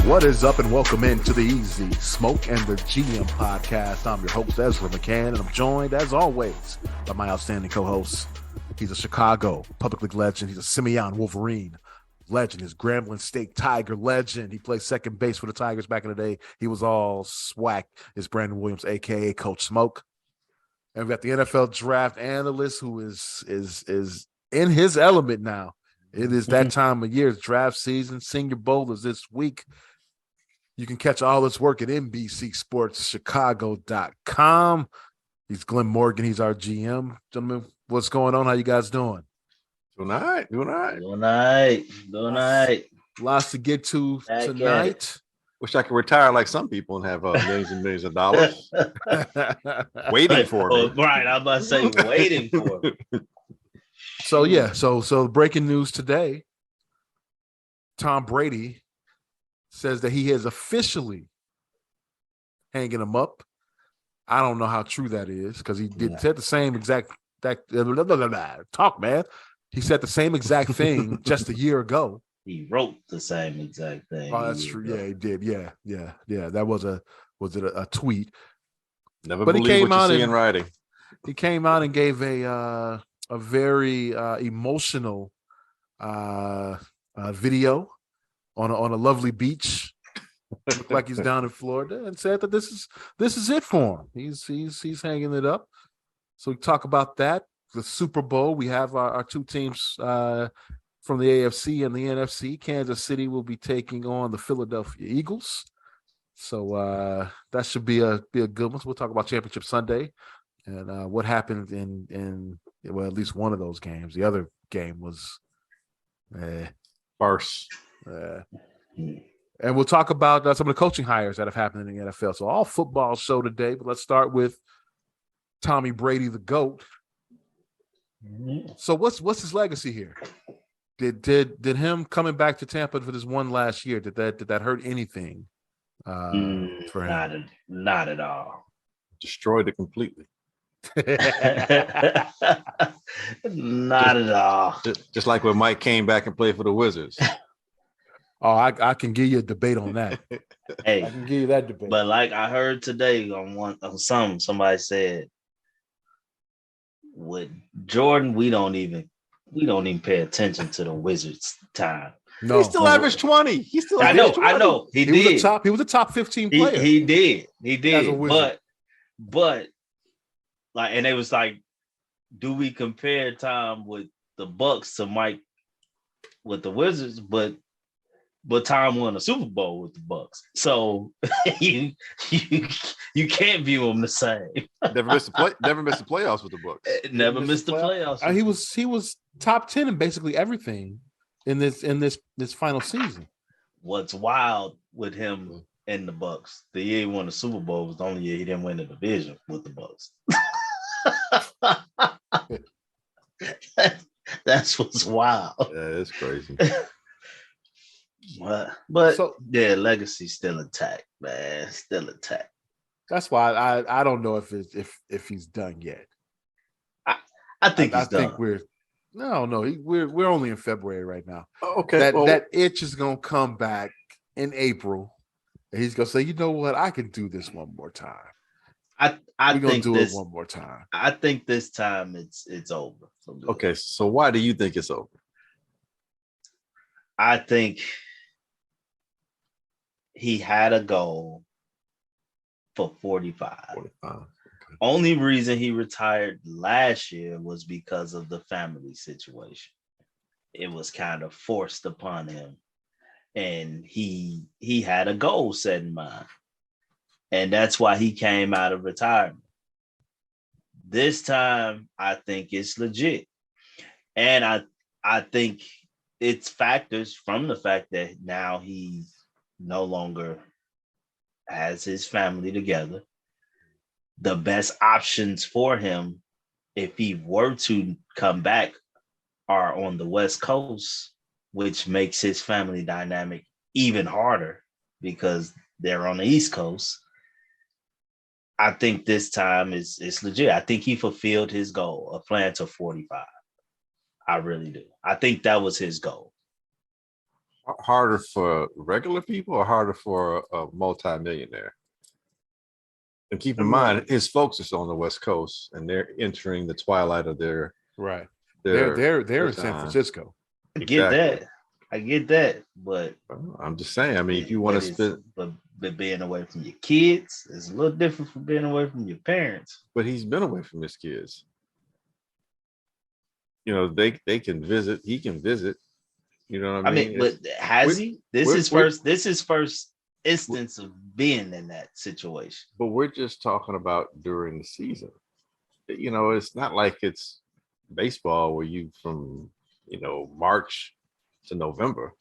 What is up, and welcome into the Easy Smoke and the GM podcast. I'm your host, Ezra McCann, and I'm joined, as always, by my outstanding co-host. He's a Chicago Public League legend. He's a Simeon Wolverine legend. He's Grambling State Tiger legend. He played second base for the Tigers back in the day. He was all swag. It's Brandon Williams, a.k.a. Coach Smoke. And we got the NFL draft analyst who is in his element now. It is that time of year. It's draft season. Senior Bowl is this week. You can catch all this work at NBCSportsChicago.com. He's Glenn Morgan. He's our GM. Gentlemen, what's going on? How you guys doing? Doing all right. Doing all right. Lots to get to tonight. Wish I could retire like some people and have millions and millions of dollars. Waiting for me. Right, I was about to say waiting for me. So breaking news today, Tom Brady says that he is officially hanging him up. I don't know how true that is because he said the same exact talk, man. He said the same exact thing just a year ago. He wrote the same exact thing. Oh, that's true. Yeah, he did. Yeah. That was a tweet. Never believe what you see in writing. He came out and gave a very emotional video on a lovely beach. Looked like he's down in Florida, and said that this is it for him. He's hanging it up. So we talk about that. The Super Bowl. We have our two teams from the AFC and the NFC. Kansas City will be taking on the Philadelphia Eagles. So that should be a good one. So we'll talk about Championship Sunday and what happened in at least one of those games. The other game was farce. And we'll talk about some of the coaching hires that have happened in the NFL. So all football show today, but let's start with Tommy Brady, the GOAT. So what's his legacy here? Did him coming back to Tampa for this one last year, did that hurt anything for him? Not at all. Destroyed it completely. Not at all. Just like when Mike came back and played for the Wizards. Oh, I can give you a debate on that. Hey, I can give you that debate. But like I heard today on somebody said, with Jordan, we don't even pay attention to the Wizards' time. No, he still averaged 20. I know. He did. He was a top 15 player. He did. But like, and it was like, do we compare Tom with the Bucks to Mike with the Wizards? But Tom won a Super Bowl with the Bucks, so you can't view them the same. Never missed the playoffs with the Bucks. Never missed the playoffs. He was top 10 in basically everything in this final season. What's wild with him and the Bucks? The year he won the Super Bowl was the only year he didn't win the division with the Bucks. That's what's wild. Yeah, it's crazy. But so, yeah, legacy's still intact, man. Still intact. That's why I don't know if he's done yet. I think he's done. We're only in February right now. Okay, that itch is gonna come back in April, and he's gonna say, you know what, I can do this one more time. We're gonna do it one more time. I think this time it's over. Okay, so why do you think it's over? I think he had a goal for 45. Okay. Only reason he retired last year was because of the family situation. It was kind of forced upon him. And he had a goal set in mind. And that's why he came out of retirement. This time, I think it's legit. And I think it's factors from the fact that now he no longer has his family together. The best options for him, if he were to come back, are on the West Coast, which makes his family dynamic even harder because they're on the East Coast. I think this time it's legit. I think he fulfilled his goal of playing to 45. I really do. I think that was his goal. Harder for regular people or harder for a multimillionaire? And keep in mind, his folks is on the West Coast, and they're entering the twilight of their right. their They're in San time. Francisco. I get that. I get that, but I'm just saying. I mean, if you want to spend, but being away from your kids is a little different from being away from your parents. but he's been away from his kids. You know, they can visit. He can visit. You know what I mean? But has he? This is first instance of being in that situation. But we're just talking about during the season. You know, it's not like it's baseball where you from March to November.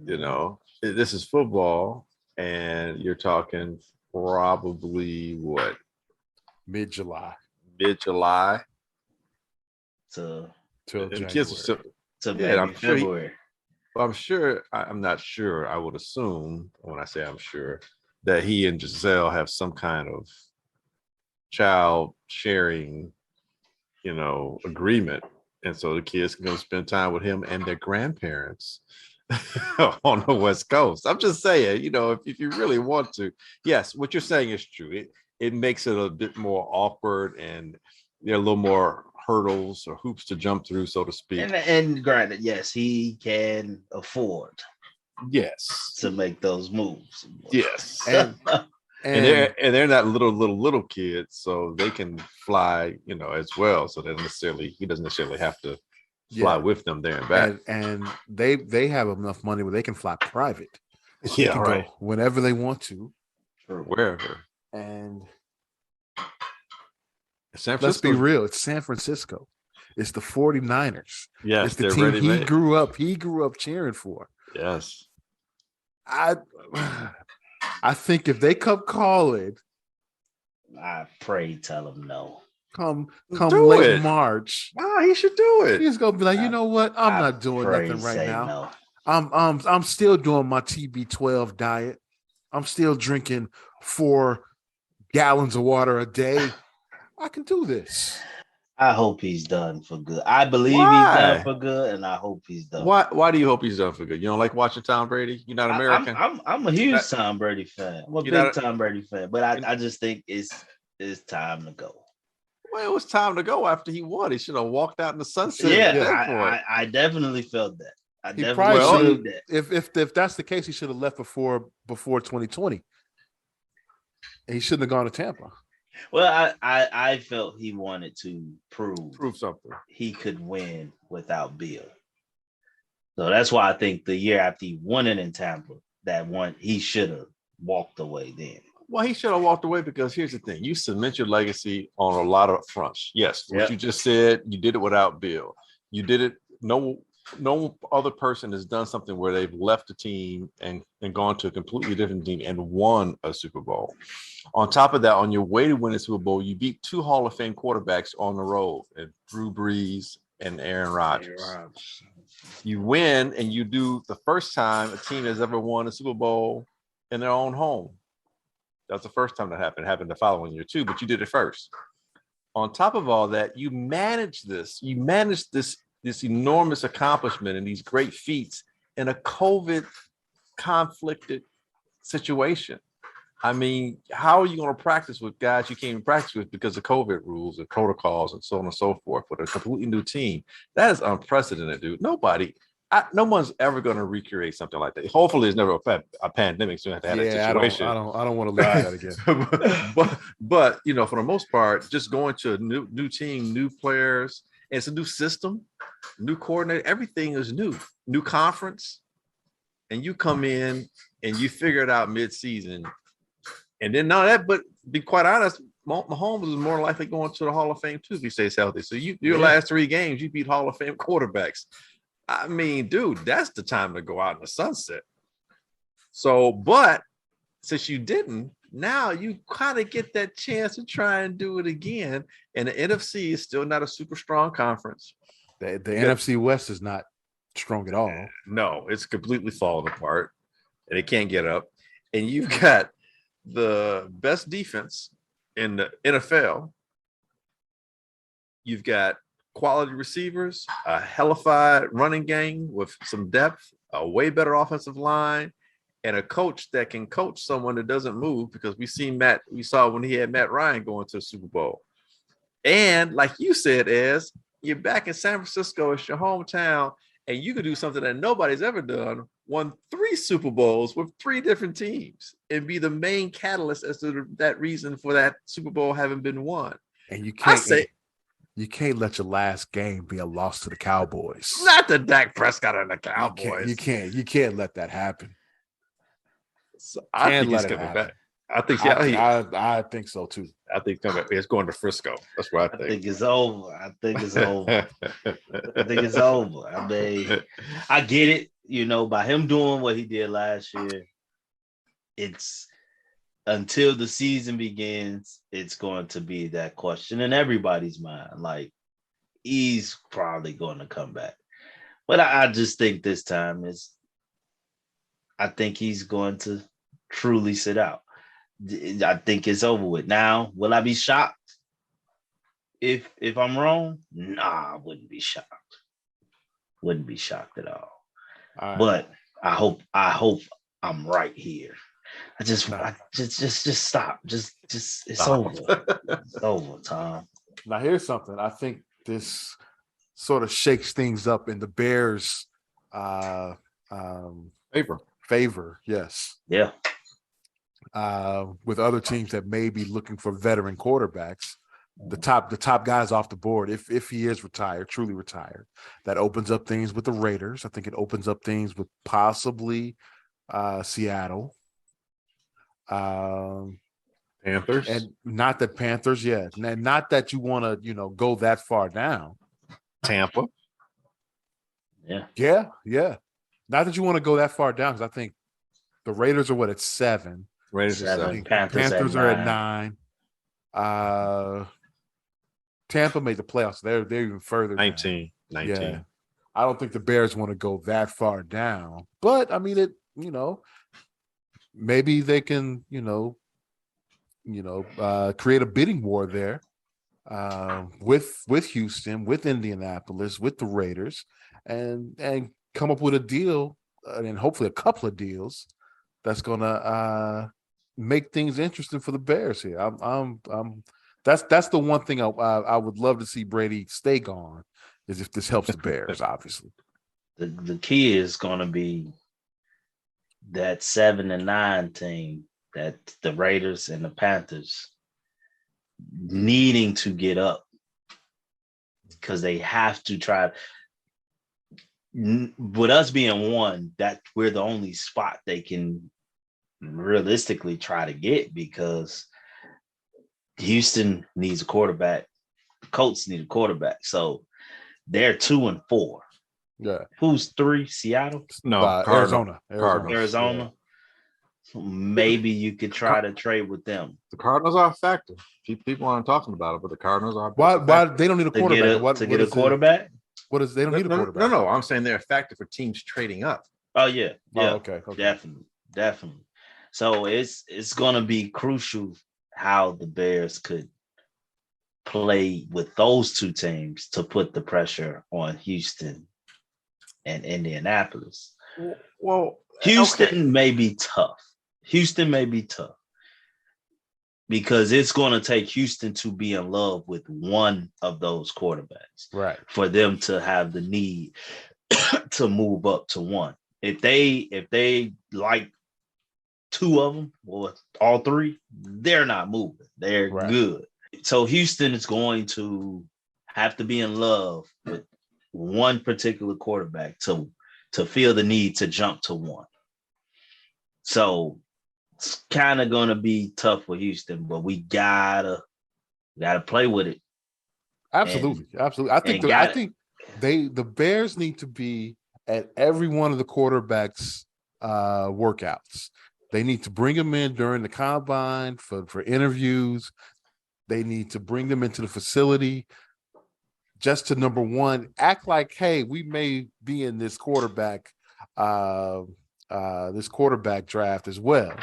You know, this is football, and you're talking probably what, mid-July to January. Kids are to maybe February. I'm not sure. I would assume, when I say I'm sure, that he and Giselle have some kind of child sharing, agreement. And so the kids can go spend time with him and their grandparents on the West Coast. I'm just saying, if you really want to, yes, what you're saying is true. It makes it a bit more awkward, and there are a little more hurdles or hoops to jump through, so to speak. And granted, yes, he can afford to make those moves. Yes. And they're not little kids, so they can fly, as well. So he doesn't necessarily have to fly with them there and back. And they have enough money where they can fly private. Yeah, they can go whenever they want to, wherever. And let's be real, it's San Francisco. It's the 49ers. Yes, it's the team he grew up cheering for. Yes. I think if they come calling, I pray tell him no. Come late March. He should do it. He's gonna be like, you know what? I'm not doing nothing right now. No. I'm still doing my TB12 diet. I'm still drinking 4 gallons of water a day. I can do this. I hope he's done for good. I believe he's done for good, and I hope he's done. Why do you hope he's done for good? You don't like watching Tom Brady? You're not American? I'm a huge Tom Brady fan. I'm a big Tom Brady fan, but I just think it's time to go. Well, it was time to go after he won. He should have walked out in the sunset. Yeah, I definitely felt that. He probably should have. If that's the case, he should have left before 2020. And he shouldn't have gone to Tampa. Well, I felt he wanted to prove something. He could win without Bill. So that's why I think the year after he won it in Tampa, he should have walked away then. Well, he should have walked away because here's the thing. You cement your legacy on a lot of fronts. Yes, what you just said, you did it without Bill. You did it. No other person has done something where they've left a team and gone to a completely different team and won a Super Bowl. On top of that, on your way to win a Super Bowl, you beat 2 Hall of Fame quarterbacks on the road, and Drew Brees and Aaron Rodgers. You win, and you do the first time a team has ever won a Super Bowl in their own home. That's the first time that happened. It happened the following year too, but you did it first. On top of all that, you managed this enormous accomplishment and these great feats in a COVID conflicted situation. I mean, how are you going to practice with guys you can't even practice with because of COVID rules and protocols and so on and so forth with a completely new team? That is unprecedented, dude. No one's ever going to recreate something like that. Hopefully, there's never a pandemic, so you have to have that situation. I don't want to live that again. but for the most part, just going to a new team, new players, and it's a new system, new coordinator. Everything is new conference, and you come in and you figure it out mid-season, and then none of that. But be quite honest, Mahomes is more likely going to the Hall of Fame too if he stays healthy. So your last 3 games, you beat Hall of Fame quarterbacks. I mean, dude, that's the time to go out in the sunset. So, but since you didn't, now you kind of get that chance to try and do it again. And the NFC is still not a super strong conference. The NFC West is not strong at all. No, it's completely falling apart, and it can't get up. And you've got the best defense in the NFL. You've got quality receivers, a hellified running game with some depth, a way better offensive line, and a coach that can coach someone that doesn't move, because we saw when he had Matt Ryan going to the Super Bowl. And like you said, you're back in San Francisco, it's your hometown, and you could do something that nobody's ever done, won 3 Super Bowls with 3 different teams, and be the main catalyst as to that reason for that Super Bowl having been won. And you can't let your last game be a loss to the Cowboys. Not the Dak Prescott and the Cowboys. You can't let that happen. So I think he's coming back. I think so too. I think it's going to Frisco. That's what I think. I think it's over. I think it's over. I mean, I get it. By him doing what he did last year, it's until the season begins, it's going to be that question in everybody's mind. Like, he's probably going to come back. But I just think this time I think he's going to truly sit out. I think it's over with. Now, will I be shocked if I'm wrong? Nah, I wouldn't be shocked. Wouldn't be shocked at all. Right. But I hope I'm right here. Just stop. Just it's over. It's over, Tom. Now here's something. I think this sort of shakes things up in the Bears' favor. Yes. Yeah. With other teams that may be looking for veteran quarterbacks, the top guys off the board, if he is retired, truly retired, that opens up things with the Raiders. I think it opens up things with possibly Seattle. Panthers. And not that Panthers, yeah. Not that you want to, go that far down. Tampa. Yeah. Not that you want to go that far down, because I think the Raiders are at 7. Raiders are 7. Panthers are at 9. Tampa made the playoffs. They're even further. 19. Yeah. I don't think the Bears want to go that far down. But I mean, maybe they can, create a bidding war there with Houston, with Indianapolis, with the Raiders, and come up with a deal, and hopefully a couple of deals that's gonna make things interesting for the Bears here. That's the one thing I would love to see Brady stay gone, is if this helps the Bears, obviously. The key is gonna be that 7 and 9 team, that the Raiders and the Panthers needing to get up, because they have to try. With us being 1, that we're the only spot they can realistically try to get, because Houston needs a quarterback, the Colts need a quarterback, so they're 2 and 4. Yeah. Who's 3? Seattle? No, Arizona. Yeah. So maybe you could try to trade with them. The Cardinals are a factor. People aren't talking about it, but the Cardinals are. Why they don't need a quarterback? To get a quarterback? They don't need a quarterback. No. I'm saying they're a factor for teams trading up. Oh yeah. Okay. Definitely. So it's going to be crucial how the Bears could play with those 2 teams to put the pressure on Houston and Indianapolis. Well, Houston may be tough. Because it's going to take Houston to be in love with one of those quarterbacks, right, for them to have the need to move up to 1. If they like 2 of them or all 3, they're not moving. They're right. Good. So Houston is going to have to be in love with one particular quarterback to feel the need to jump to 1. So it's kind of going to be tough for Houston, but we gotta play with it. Absolutely. I think the Bears need to be at every one of the quarterbacks' workouts. They need to bring them in during the combine for interviews. They need to bring them into the facility just to, number one, act like, hey, we may be in this quarterback draft as well.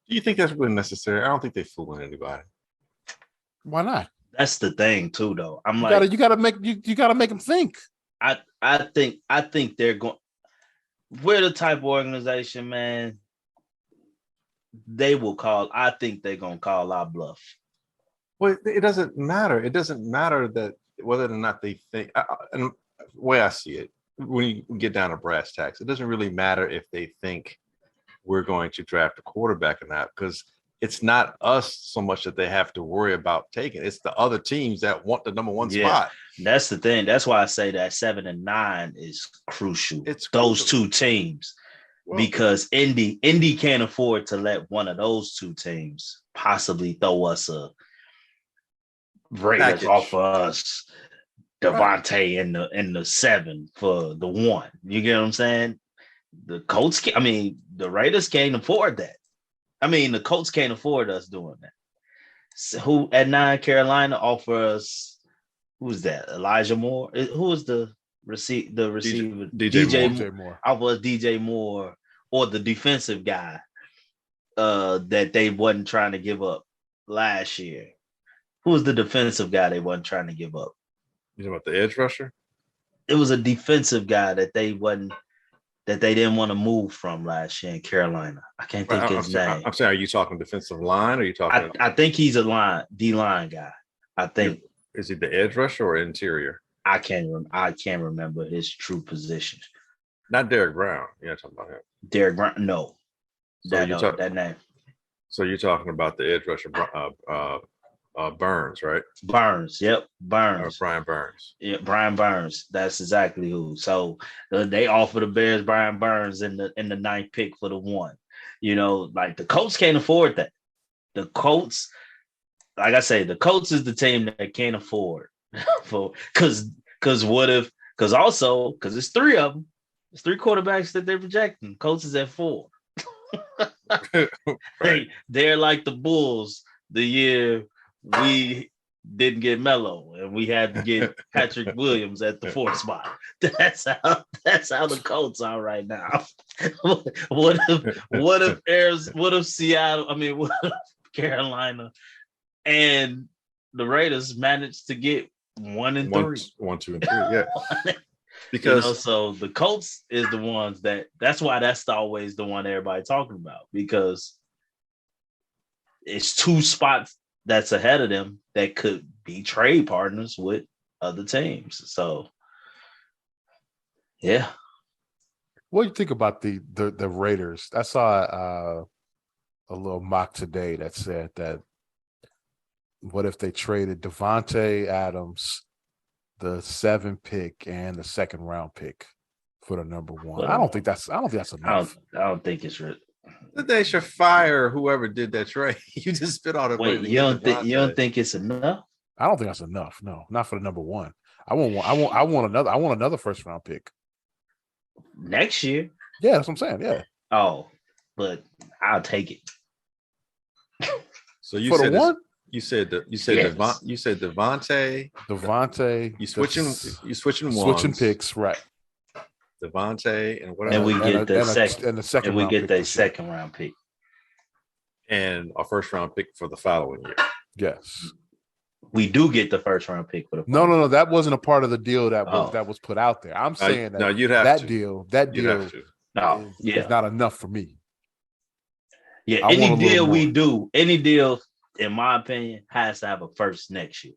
Do you think that's really necessary? I don't think they're fooling anybody. Why not? That's the thing too, though. You gotta make them think. I think they're going. we're the type of organization, man. They will call. I think they're gonna call our bluff. Well, it doesn't matter. It doesn't matter that whether or not they think. And the way I see it, when you get down to brass tacks, it doesn't really matter if they think we're going to draft a quarterback or not, because it's not us so much that they have to worry about taking. It's the other teams that want the number one spot. That's the thing. That's why I say that 7 and 9 is crucial. It's those crucial. two teams. Well, Because Indy can't afford to let one of those two teams possibly throw us a Raiders offer us Devontae in the 7 for the 1. You get what I'm saying? The Colts, the Raiders can't afford that. The Colts can't afford us doing that. So who at 9, Carolina offer us? Who's that? Elijah Moore? Who is the receiver? DJ Moore. I was DJ Moore or the defensive guy that they wasn't trying to give up last year. Who was the defensive guy they wasn't trying to give up? You talking about the edge rusher? It was a defensive guy that they didn't want to move from last year in Carolina. I can't think his name. I'm saying, are you talking defensive line? Or are you talking? I think he's a D-line guy. I think. Is he the edge rusher or interior? I can't remember his true position. Not Derek Brown. You're not talking about him. Derek Brown, no. So that name. So you're talking about the edge rusher, Burns, right? Burns, yep, Burns. Brian Burns. Yeah, Brian Burns. That's exactly who. So they offer the Bears Brian Burns in the 9th pick for the 1. Like the Colts can't afford that. The Colts, like I say, the Colts is the team that can't afford because it's 3 of them. It's 3 quarterbacks that they're projecting. Colts is at 4. Right. They're like the Bulls the year we didn't get Melo and we had to get Patrick Williams at the 4th spot. That's how the Colts are right now. What if Seattle? What if Carolina and the Raiders managed to get 1 and 3? 1, 2, and 3, yeah. Because so the Colts is the ones that's why that's always the one everybody talking about, because it's 2 spots that's ahead of them that could be trade partners with other teams. So yeah. What do you think about the Raiders? I saw a little mock today that said that what if they traded Devontae Adams, the 7th pick and the 2nd round pick for the number 1? Well, I don't think that's enough. I don't think it's real. they should fire whoever did that trade. You just spit all the Wait, you don't think it's enough? I don't think that's enough. No, not for the number 1. I want another 1st round pick next year. Yeah, that's what I'm saying. Yeah. Oh, but I'll take it. So you for said the 1? You said Yes. You said Devontae. You switching picks, right? Devontae and whatever. And we get the second. And we get the sure. 2nd round pick. And a 1st round pick for the following year. Yes. We do get the 1st round pick for the No. That wasn't a part of the deal that was put out there. I'm saying that you'd have that to. deal is not enough for me. Yeah, any deal, in my opinion, has to have a 1st next year.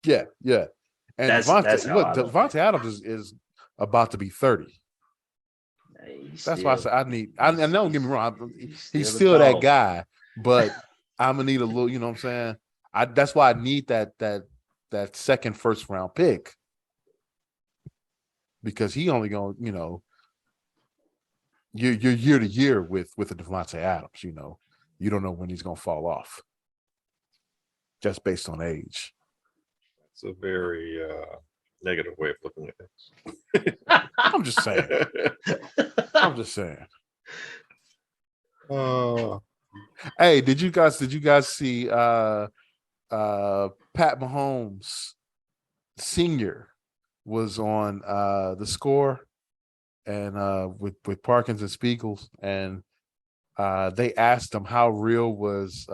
Yeah. And Devontae Adams is about to be 30. That's why I said I don't get me wrong. He's still that guy, but I'm gonna need a little, you know what I'm saying? That's why I need that 2nd 1st round pick, because he only gonna, you're year to year with the Devontae Adams, you don't know when he's gonna fall off, just based on age. It's a very negative way of looking at things. I'm just saying. Hey, did you guys see Pat Mahomes Sr. was on The Score and with Parkins and Spiegels, and they asked him how real was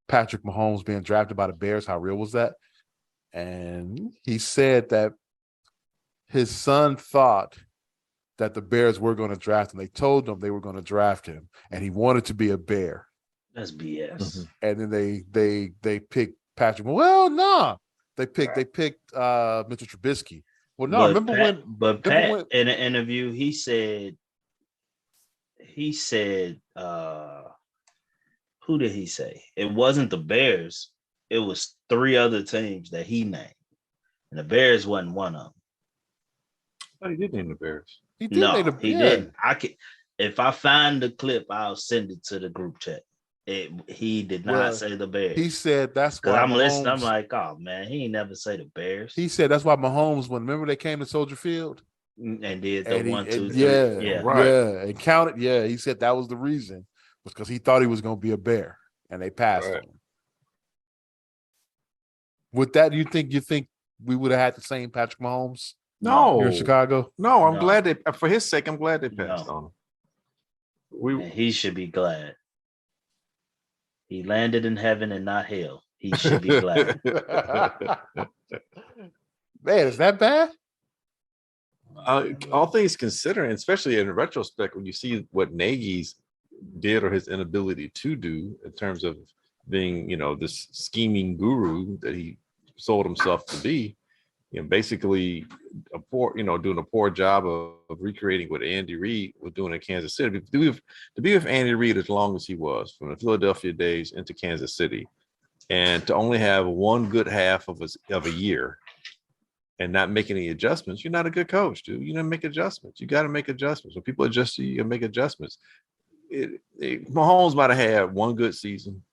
Patrick Mahomes being drafted by the Bears, how real was that? And he said that his son thought that the Bears were going to draft him. They told him they were going to draft him, and he wanted to be a Bear. That's BS. Mm-hmm. And then they picked Patrick. Well, no, they picked Mr. Trubisky. Well, no, Pat in an interview, he said, who did he say? It wasn't the Bears. It was 3 other teams that he named. And the Bears wasn't one of them. Oh, he did name the Bears. He did. He didn't. If I find the clip, I'll send it to the group chat. He did not say the Bears. He said that's why I'm listening. I'm like, oh man, he ain't never say the Bears. He said that's why Mahomes, remember they came to Soldier Field and did the 1, 2, 3. And counted. Yeah, he said that was the reason, was because he thought he was going to be a Bear, and they passed him. With that, you think we would have had the same Patrick Mahomes? No, here in Chicago. No, I'm glad for his sake. I'm glad they passed on him. And he should be glad. He landed in heaven and not hell. He should be glad. Man, is that bad? All things considering, especially in retrospect, when you see what Nagy's did or his inability to do in terms of being, this scheming guru that he sold himself to be, basically doing a poor job of recreating what Andy Reid was doing in Kansas City. To be with Andy Reid as long as he was, from the Philadelphia days into Kansas City, and to only have one good half of a year and not make any adjustments, you're not a good coach, dude. You don't make adjustments. You got to make adjustments. When people adjust to you, you make adjustments. Mahomes might have had one good season.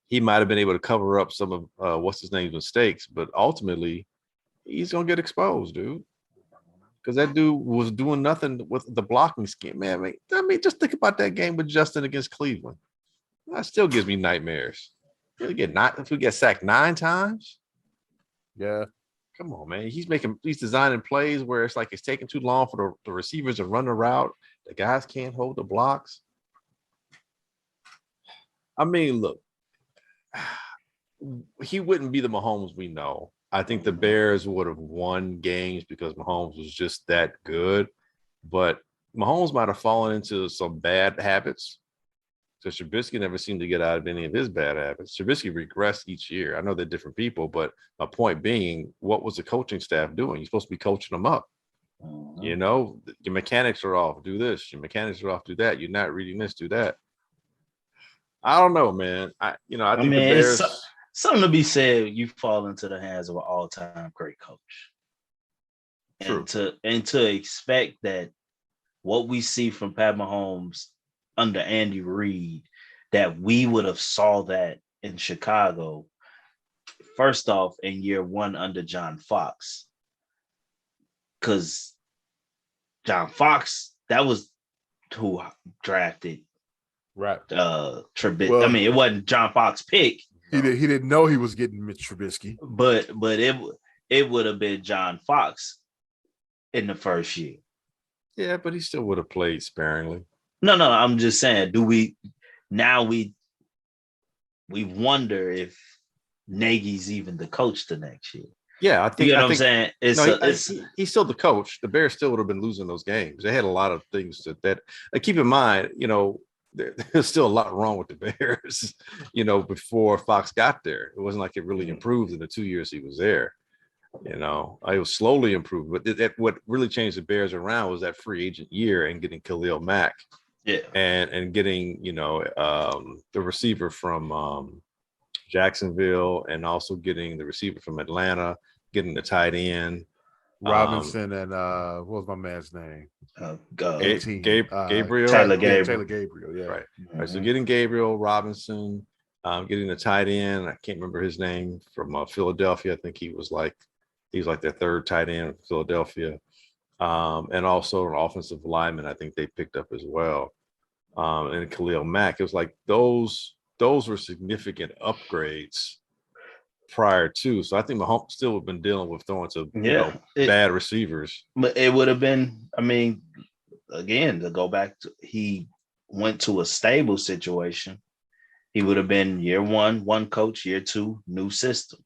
He might have been able to cover up some of what's his name's mistakes, but ultimately, he's gonna get exposed, dude. Because that dude was doing nothing with the blocking scheme, man. I mean, just think about that game with Justin against Cleveland. That still gives me nightmares. If we get sacked 9 times, yeah. Come on, man. He's designing plays where it's like it's taking too long for the receivers to run the route. The guys can't hold the blocks. I mean, look, he wouldn't be the Mahomes we know. I think the Bears would have won games because Mahomes was just that good. But Mahomes might have fallen into some bad habits. So Trubisky never seemed to get out of any of his bad habits. Trubisky regressed each year. I know they're different people, but my point being, what was the coaching staff doing? You're supposed to be coaching them up. Your mechanics are off. Do this. Your mechanics are off. Do that. You're not reading this. Do that. I don't know, man. I think the Bears. Something to be said, you fall into the hands of an all-time great coach. True. And to expect that what we see from Pat Mahomes under Andy Reid, that we would have saw that in Chicago, first off, in year 1 under John Fox. Because John Fox, that was who drafted Trubisky. Well, I mean, it wasn't John Fox pick. He didn't know he was getting Mitch Trubisky. But it would have been John Fox in the first year. Yeah, but he still would have played sparingly. No, I'm just saying, we wonder if Nagy's even the coach the next year. Yeah, I think. You know what I'm saying? He's still the coach. The Bears still would have been losing those games. They had a lot of things that keep in mind, there's still a lot wrong with the Bears, before Fox got there. It wasn't like it really improved in the 2 years he was there. It was slowly improved. But what really changed the Bears around was that free agent year and getting Khalil Mack. Yeah. And getting, the receiver from Jacksonville, and also getting the receiver from Atlanta, getting the tight end. Robinson and what was my man's name? Gabriel. Taylor Gabriel, yeah. Right. Mm-hmm. Right. So getting Gabriel, Robinson, getting the tight end. I can't remember his name, from Philadelphia. I think he was like their third tight end in Philadelphia. And also an offensive lineman, I think they picked up as well. And Khalil Mack. It was like those were significant upgrades prior to. So I think Mahomes still would have been dealing with throwing to bad receivers. But it would have been, again, to go back to, he went to a stable situation. He would have been year 1, one coach, year 2, new system.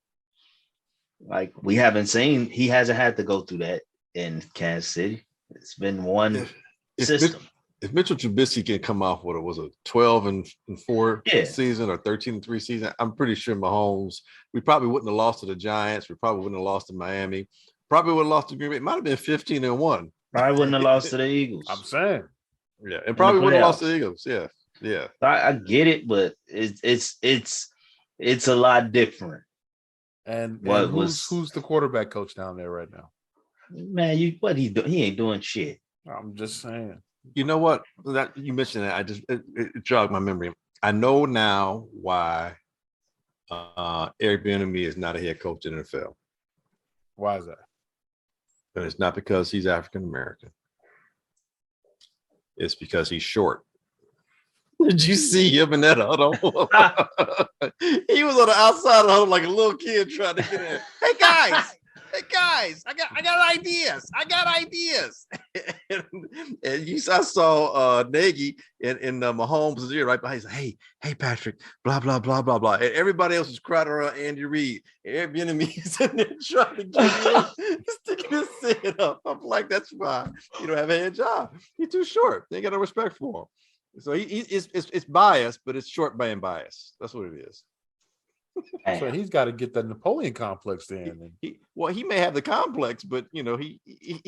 Like he hasn't had to go through that in Kansas City. It's been one system. If Mitchell Trubisky can come off what it was a 12-4 season or 13-3 season, I'm pretty sure Mahomes, we probably wouldn't have lost to the Giants. We probably wouldn't have lost to Miami. Probably would have lost to Green Bay. It might have been 15-1. Probably wouldn't have lost to the Eagles. I'm saying. Yeah, and probably wouldn't have lost to the Eagles. Yeah. I get it, but it's a lot different. And who's the quarterback coach down there right now? Man, he ain't doing shit. I'm just saying. You know what? That you mentioned that. It jogged my memory. I know now why Eric Bieniemy is not a head coach in the NFL. Why is that? And it's not because he's African American. It's because he's short. Did you see him in that huddle? He was on the outside of the huddle like a little kid trying to get in. Hey guys, I got ideas. I saw Nagy in Mahomes' ear right behind. He's like, hey Patrick, blah blah blah blah blah. And everybody else is crowding around Andy Reid. And Airbnb is in there trying to get in, sticking his head up. I'm like, that's why you don't have a head job. He's too short. They got no respect for him. So it's biased, but it's short man bias. That's what it is. So he's got to get that Napoleon complex then. He may have the complex, but he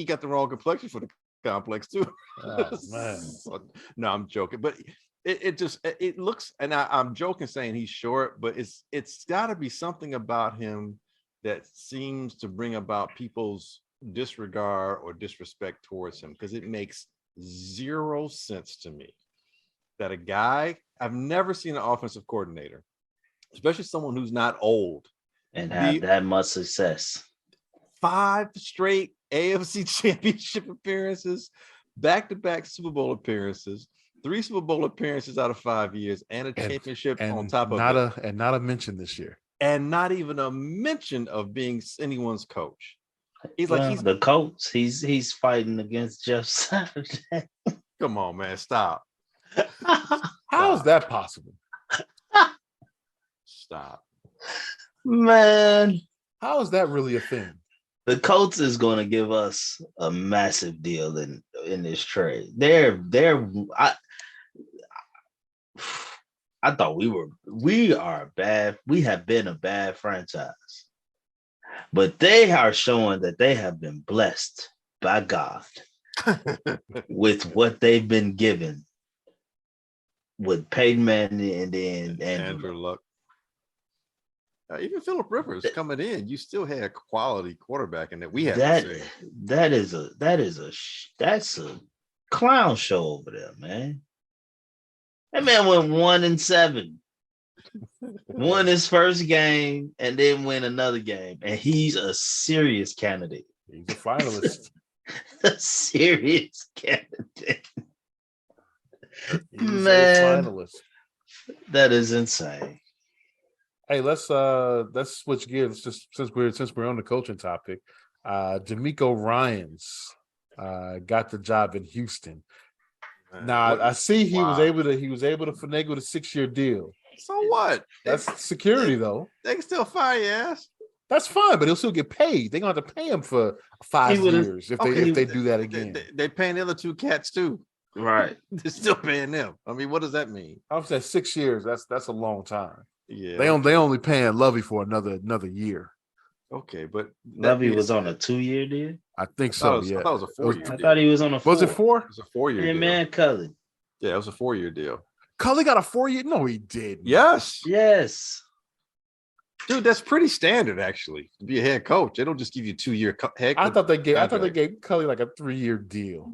got the wrong complexion for the complex too. Oh, man. So, no, I'm joking, but it looks, and I'm joking saying he's short, but it's got to be something about him that seems to bring about people's disregard or disrespect towards him, because it makes zero sense to me that a guy, I've never seen an offensive coordinator, especially someone who's not old, and have that much success. 5 straight AFC championship appearances, back-to-back Super Bowl appearances, 3 Super Bowl appearances out of 5 years, and a championship on top of it. And not a mention this year. And not even a mention of being anyone's coach. He's the coach. He's fighting against Jeff Saturday. Come on, man, stop. How is that possible? Stop. Man. How is that really a thing? The Colts is going to give us a massive deal in this trade. I thought we have been a bad franchise, but they are showing that they have been blessed by God with what they've been given with Peyton Manning and then Andrew Luck. Even Phillip Rivers coming in, you still had quality quarterback in that we had. That's a clown show over there, man. That man went 1-7, won his first game, and then win another game, and he's a serious candidate. He's a finalist. A serious candidate. He's a finalist. That is insane. Hey, let's switch gears. Just since we're on the coaching topic, DeMeco Ryans got the job in Houston. Now I see he was able to finagle the 6-year deal. So what? That's security though. They can still fire your ass. That's fine, but he'll still get paid. They're gonna have to pay him for 5 years if they do that again. They paying the other 2 cats too. Right. They're still paying them. I mean, what does that mean? I would say 6 years. That's a long time. Yeah. They only paying Lovey for another year. Okay, but Lovey was on a 2-year deal. I think so. I thought it was a 4-year deal. I thought he was on a 4. Was it 4? It was a 4-year deal. Man, Cully. Yeah, it was a 4-year deal. Cully got a 4-year? No, he didn't. Yes. Dude, that's pretty standard actually. To be a head coach, they don't just give you 2-year head. I thought they gave Cully like a 3-year deal.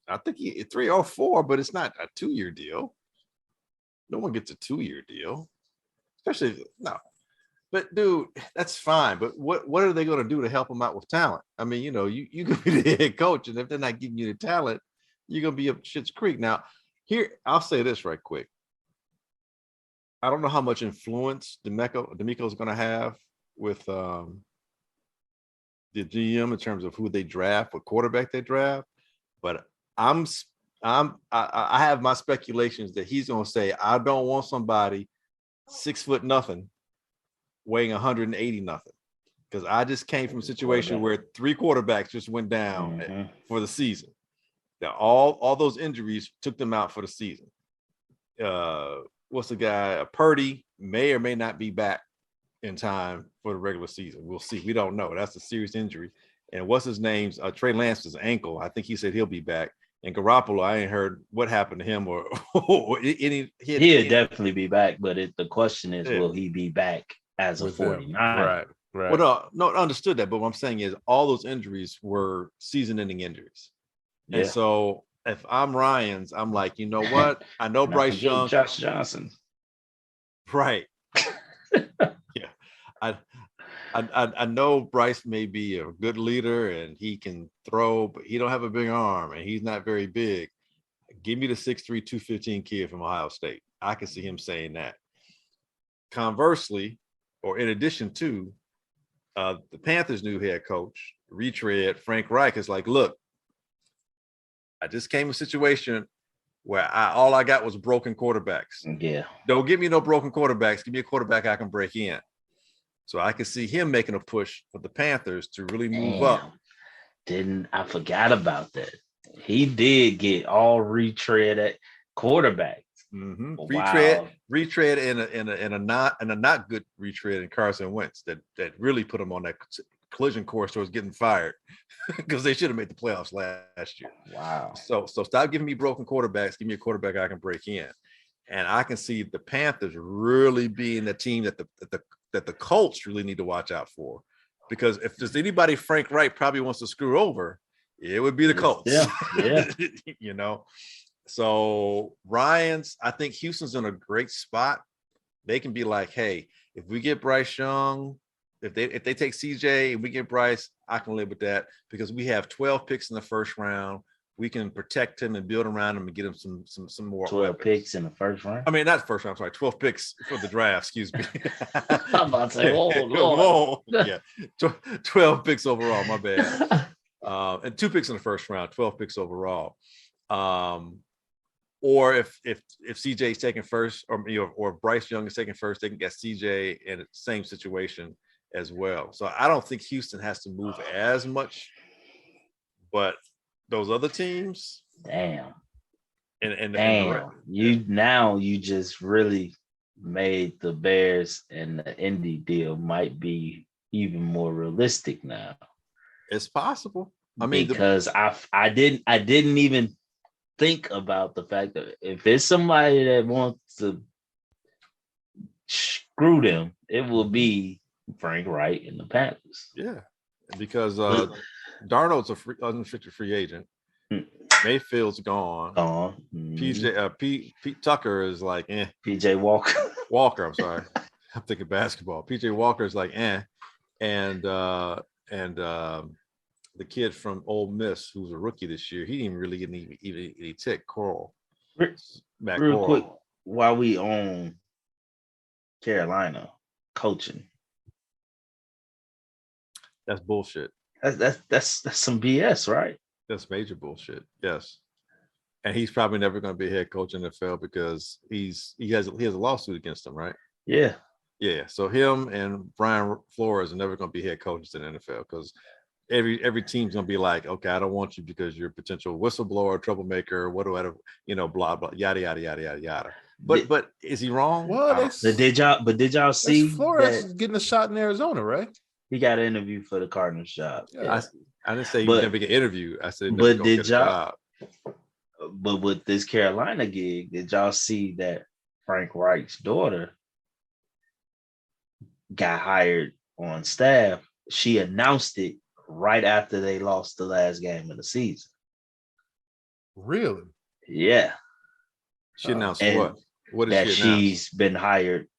I think 3 or 4, but it's not a 2-year deal. No one gets a 2-year deal, especially no. But dude, that's fine. But what are they going to do to help them out with talent? I mean, you can be the head coach, and if they're not giving you the talent, you're going to be up Schitt's Creek. Now, here I'll say this right quick. I don't know how much influence DeMeco is going to have with the GM in terms of who they draft, what quarterback they draft, but I have my speculations that he's going to say, I don't want somebody 6 foot nothing weighing 180 nothing. because I just came from a situation where 3 quarterbacks just went down for the season. Now, all those injuries took them out for the season. What's the guy? Purdy may or may not be back in time for the regular season. We'll see. We don't know. That's a serious injury. And what's his name? Trey Lance's ankle. I think he said he'll be back. And Garoppolo, I ain't heard what happened to him or any. He'll definitely be back, but the question is, will he be back as a 49? Right. Well, no, understood that. But what I'm saying is all those injuries were season-ending injuries. Yeah. And so if I'm Ryans, I'm like, you know what? I know Bryce Young. Josh Johnson. Right. Yeah. I know Bryce may be a good leader and he can throw, but he don't have a big arm and he's not very big. Give me the 6'3", 215 kid from Ohio State. I can see him saying that. Conversely, or in addition to, the Panthers' new head coach, retread, Frank Reich, is like, look, I just came in a situation where all I got was broken quarterbacks. Yeah. Don't give me no broken quarterbacks. Give me a quarterback I can break in. So I could see him making a push for the Panthers to really move up. I forgot about that. He did get all retread at quarterback. Mm-hmm. Wow. Retread in a not good retread in Carson Wentz that really put him on that collision course towards getting fired because they should have made the playoffs last year. Wow. So stop giving me broken quarterbacks. Give me a quarterback I can break in. And I can see the Panthers really being the team that the Colts really need to watch out for, because if there's anybody Frank Reich probably wants to screw over, it would be the Colts. Yeah. You know. So Ryans, I think Houston's in a great spot. They can be like, hey, if we get Bryce Young, if they take CJ and we get Bryce, I can live with that because we have 12 picks in the first round. We can protect him and build around him and get him some more 12 weapons. Picks in the first round. I mean, not first round. Sorry, 12 picks for the draft. Excuse me. I'm about to say, whoa. Yeah, 12 picks overall. My bad. And 2 picks in the first round. 12 picks overall. Or if CJ's taken first, or Bryce Young is taken first, they can get CJ in the same situation as well. So I don't think Houston has to move as much, but those other teams, damn. And you just really made the Bears and the Indy deal might be even more realistic now. It's possible. I mean, because I didn't even think about the fact that if it's somebody that wants to screw them, it will be Frank Reich and the Panthers. Yeah, because Darnold's unrestricted free agent. Mayfield's gone. Pete Tucker is like, PJ Walker. I'm sorry. I'm thinking basketball. PJ Walker is like, and the kid from Ole Miss, who's a rookie this year, he didn't even really get any tick. Coral. Real quick, while we on Carolina coaching, that's bullshit. That's some BS, right? That's major bullshit. Yes, and he's probably never going to be a head coach in the NFL because he has a lawsuit against him, right? Yeah. So him and Brian Flores are never going to be head coaches in the NFL because every team's going to be like, okay, I don't want you because you're a potential whistleblower, troublemaker, whatever, blah blah, yada yada yada yada yada. But is he wrong? Well, did y'all see Flores is getting a shot in Arizona, right? He got an interview for the Cardinals job. Yeah. I didn't say he was never get interviewed. I said, but did y'all? But with this Carolina gig, did y'all see that Frank Reich's daughter got hired on staff? She announced it right after they lost the last game of the season. Really? Yeah. She announced what? What did that she announce? She's been hired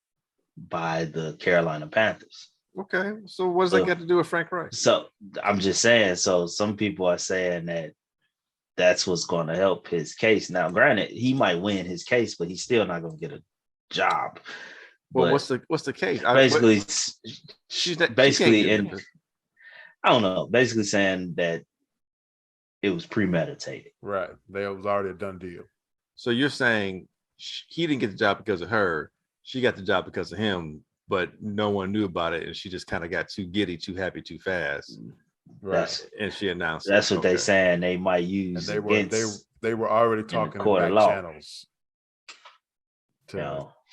by the Carolina Panthers. Okay, so what does that got to do with Frank Reich? So I'm just saying. So some people are saying that that's what's going to help his case. Now, granted, he might win his case, but he's still not going to get a job. Well, what's the case? Basically, I don't know. Basically saying that it was premeditated. Right. It was already a done deal. So you're saying he didn't get the job because of her. She got the job because of him but no one knew about it, and she just kind of got too giddy, too happy, too fast. Right. And she announced that's it. what they saying they might use. And against they were already talking in court of back law. channels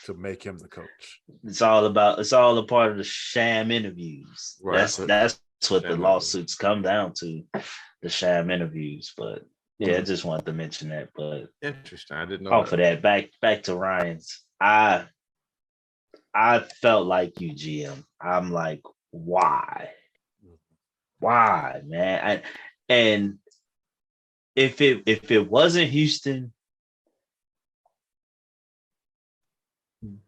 to make him the coach. It's all a part of the sham interviews. Right. That's what the Sham lawsuits come down to, the sham interviews. But yeah, I just wanted to mention that. But interesting. I didn't know. Off of that, back to Ryans. I felt like you, GM. I'm like, why, man? And if it wasn't Houston,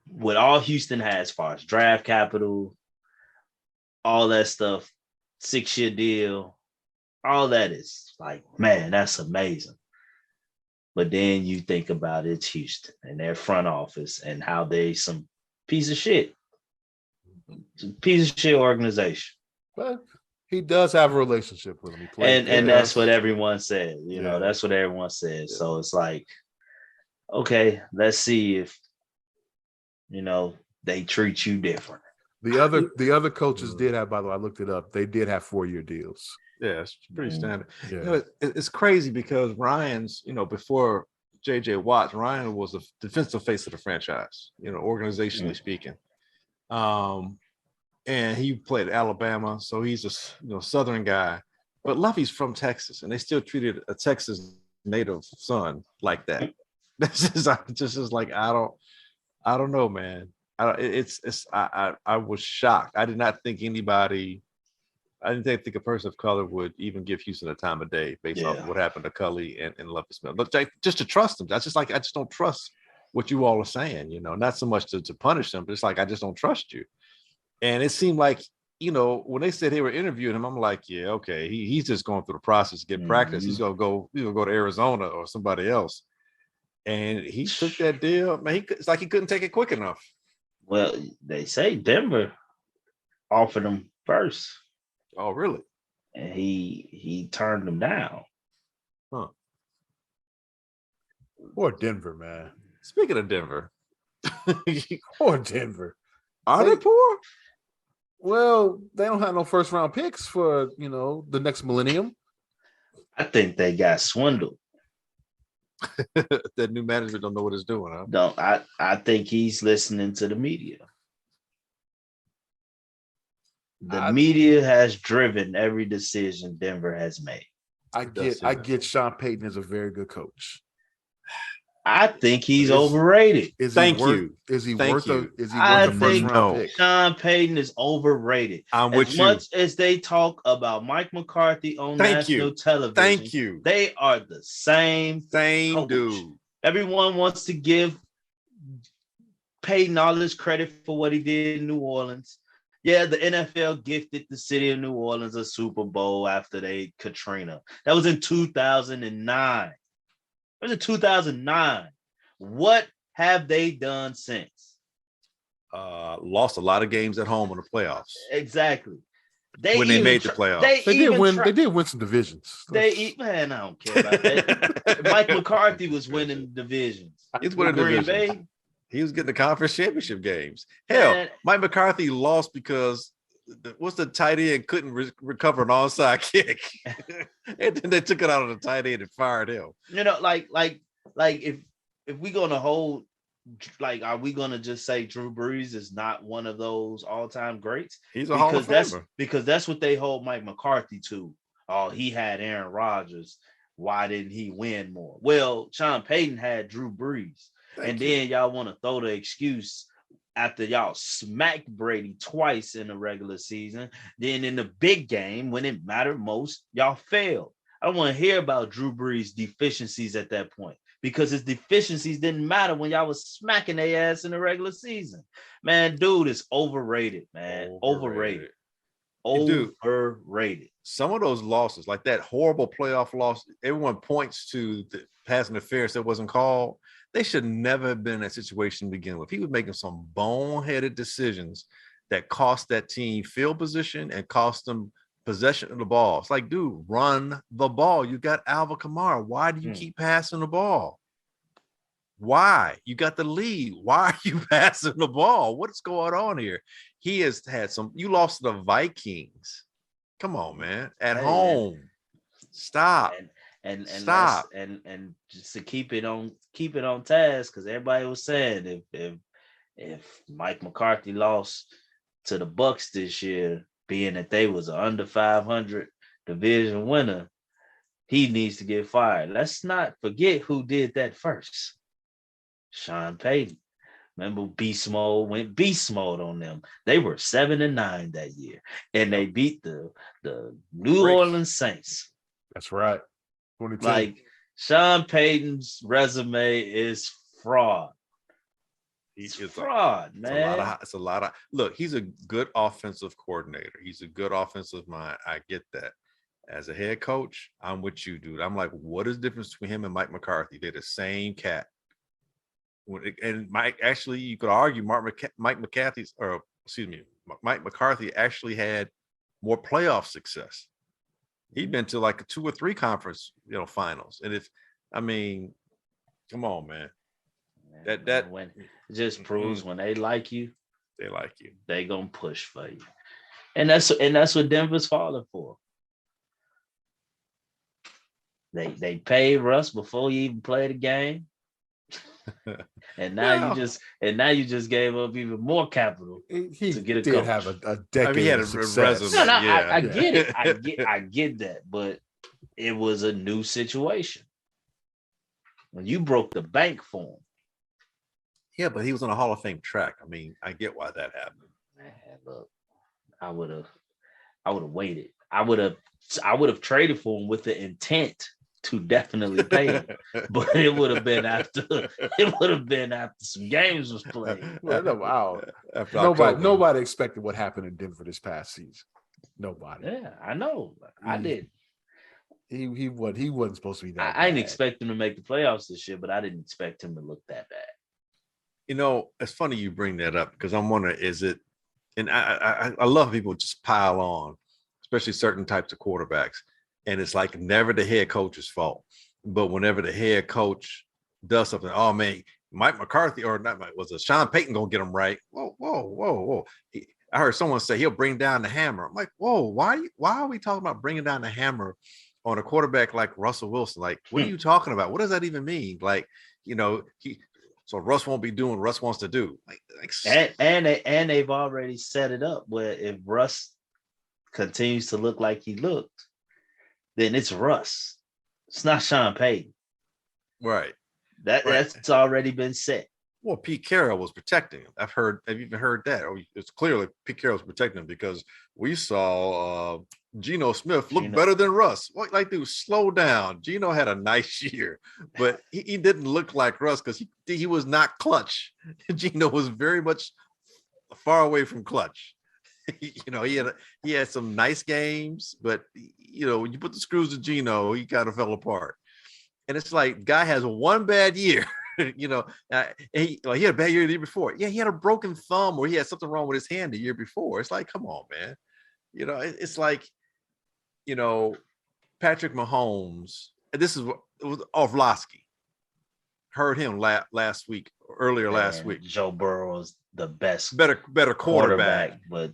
with all Houston has as far as draft capital, all that stuff, 6-year deal, all that is like, man, that's amazing. But then you think about it's Houston and their front office and how they some piece of shit. Piece of shit organization. But he does have a relationship with him. And that's what everyone said. You know, that's what everyone said. Yeah. So it's like, okay, let's see if, you know, they treat you different. The other coaches did have, by the way, I looked it up. They did have 4-year deals. Yeah, it's pretty standard. Yeah. You know, it's crazy because Ryan's, you know, before JJ Watts, Ryan was a defensive face of the franchise, you know, organizationally speaking. And he played at Alabama, so he's a Southern guy. But Luffy's from Texas, and they still treated a Texas native son like that. This is just like I don't know, man. I was shocked. I did not think anybody. I didn't think a person of color would even give Houston a time of day based on what happened to Cully and Luffy Smith. But just to trust them, that's just like I just don't trust what you all are saying. You know, not so much to punish them, but it's like I just don't trust you. And it seemed like, you know, when they said they were interviewing him, I'm like, yeah, okay, he's just going through the process to get practice. He's gonna go to Arizona or somebody else. And he took that deal. Man, it's like he couldn't take it quick enough. Well, they say Denver offered him first. Oh, really? And he turned them down. Huh. Poor Denver, man. Speaking of Denver. Poor Denver. Are they poor? Well, they don't have no first round picks for, you know, the next millennium. I think they got swindled. That new management don't know what it's doing, huh? I think he's listening to the media. The media has driven every decision Denver has made. I get Sean Payton is a very good coach. I think he's overrated. Is he worth a first round pick? Sean Payton is overrated. I'm with you. As much as they talk about Mike McCarthy on national television, they are the same coach. Dude. Everyone wants to give Payton all this credit for what he did in New Orleans. Yeah, the NFL gifted the city of New Orleans a Super Bowl after Katrina. That was in 2009. It was in 2009. What have they done since? Lost a lot of games at home in the playoffs. Exactly. They made the playoffs. They did win some divisions. Man, I don't care about that. Mike McCarthy was winning divisions. He's winning divisions. He was getting the conference championship games. Hell, Mike McCarthy lost because what's the tight end couldn't recover an onside kick, and then they took it out of the tight end and fired him. You know, like if we're gonna hold, like, are we gonna just say Drew Brees is not one of those all-time greats? He's a Hall of Famer. Because that's what they hold Mike McCarthy to. Oh, he had Aaron Rodgers. Why didn't he win more? Well, Sean Payton had Drew Brees. Then y'all want to throw the excuse after y'all smacked Brady twice in the regular season. Then in the big game, when it mattered most, y'all failed. I don't want to hear about Drew Brees' deficiencies at that point because his deficiencies didn't matter when y'all was smacking their ass in the regular season. Man, dude is overrated, man. Overrated. Overrated. Some of those losses, like that horrible playoff loss, everyone points to the pass interference that wasn't called. They should never have been in that situation to begin with. He was making some boneheaded decisions that cost that team field position and cost them possession of the ball. It's like, dude, run the ball. You got Alvin Kamara. Why do you keep passing the ball? Why? You got the lead. Why are you passing the ball? What's going on here? He has had some. You lost to the Vikings. Come on, man. At home. Stop. Stop. And just to keep it on task, because everybody was saying if Mike McCarthy lost to the Bucks this year, being that they was an under 500 division winner, he needs to get fired. Let's not forget who did that first. Sean Payton. Remember, went beast mode on them. They were 7-9 that year, and they beat the New Orleans Saints. That's right. 22. Like, Sean Payton's resume is fraud. He's fraud, man. It's a lot of look. He's a good offensive coordinator. He's a good offensive mind. I get that. As a head coach, I'm with you, dude. I'm like, what is the difference between him and Mike McCarthy? They're the same cat. And Mike, actually, you could argue Mike McCarthy actually had more playoff success. He'd been to like 2 or 3 conference, finals. And come on, man. That when it just proves when they like you, they gonna push for you. And that's what Denver's falling for. They paid Russ before you even played the game. And now you just gave up even more capital to get a coach. Have a decade. He had a success. resume. I get it. I get that, but it was a new situation. When you broke the bank for him. Yeah, but he was on a Hall of Fame track. I get why that happened. Man, look, I would have waited. I would have traded for him with the intent to definitely pay him, but it would have been after some games was played. Wow. Nobody expected what happened in Denver this past season. Nobody. Yeah, I know. I did. He wasn't supposed to be that. I didn't expect him to make the playoffs this year, but I didn't expect him to look that bad. It's funny you bring that up because I'm wondering, is it? And I love people just pile on, especially certain types of quarterbacks. And it's like never the head coach's fault. But whenever the head coach does something, oh man, Mike McCarthy or not, was it Sean Payton gonna get him right? Whoa. I heard someone say he'll bring down the hammer. I'm like, whoa, why are we talking about bringing down the hammer on a quarterback like Russell Wilson? Like, what are you talking about? What does that even mean? Like, so Russ won't be doing what Russ wants to do. And they've already set it up where if Russ continues to look like he looked, then it's Russ. It's not Sean Payton. Right. That's already been set. Well, Pete Carroll was protecting him. I've even heard that. It's clearly Pete Carroll was protecting him because we saw Geno Smith look better than Russ. Like, dude, slow down. Geno had a nice year, but he didn't look like Russ because he was not clutch. Geno was very much far away from clutch. He had some nice games, but when you put the screws to Geno, he kind of fell apart. And it's like, guy has one bad year. He had a bad year the year before. Yeah, he had a broken thumb or he had something wrong with his hand the year before. It's like, come on, man. It's like, Patrick Mahomes. And this is Orlovsky. Heard him last week. Joe Burrow is the best, better quarterback, but